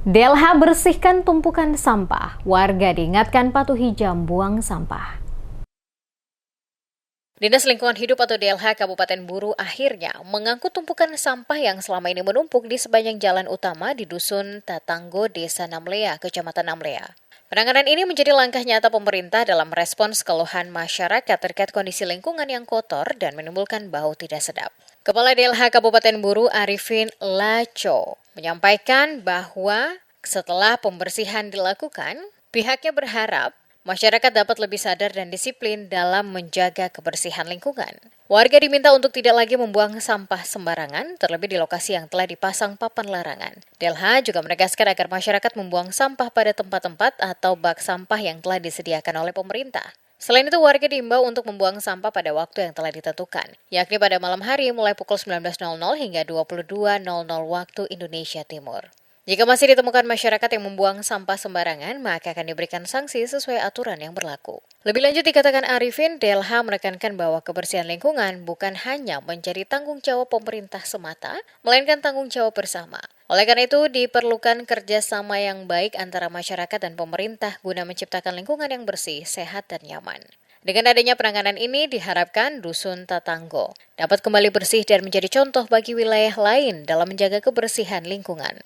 DLH bersihkan tumpukan sampah, warga diingatkan patuhi jam buang sampah. Dinas Lingkungan Hidup atau DLH Kabupaten Buru akhirnya mengangkut tumpukan sampah yang selama ini menumpuk di sepanjang jalan utama di Dusun Tatanggo, Desa Namlea, Kecamatan Namlea. Penanganan ini menjadi langkah nyata pemerintah dalam merespons keluhan masyarakat terkait kondisi lingkungan yang kotor dan menimbulkan bau tidak sedap. Kepala DLH Kabupaten Buru Arifin Laco menyampaikan bahwa setelah pembersihan dilakukan, pihaknya berharap masyarakat dapat lebih sadar dan disiplin dalam menjaga kebersihan lingkungan. Warga diminta untuk tidak lagi membuang sampah sembarangan, terlebih di lokasi yang telah dipasang papan larangan. DLH juga menegaskan agar masyarakat membuang sampah pada tempat-tempat atau bak sampah yang telah disediakan oleh pemerintah. Selain itu, warga diimbau untuk membuang sampah pada waktu yang telah ditentukan, yakni pada malam hari mulai pukul 19.00 hingga 22.00 waktu Indonesia Timur. Jika masih ditemukan masyarakat yang membuang sampah sembarangan, maka akan diberikan sanksi sesuai aturan yang berlaku. Lebih lanjut dikatakan Arifin, DLH menekankan bahwa kebersihan lingkungan bukan hanya menjadi tanggung jawab pemerintah semata, melainkan tanggung jawab bersama. Oleh karena itu, diperlukan kerjasama yang baik antara masyarakat dan pemerintah guna menciptakan lingkungan yang bersih, sehat, dan nyaman. Dengan adanya penanganan ini, diharapkan Dusun Tatanggo dapat kembali bersih dan menjadi contoh bagi wilayah lain dalam menjaga kebersihan lingkungan.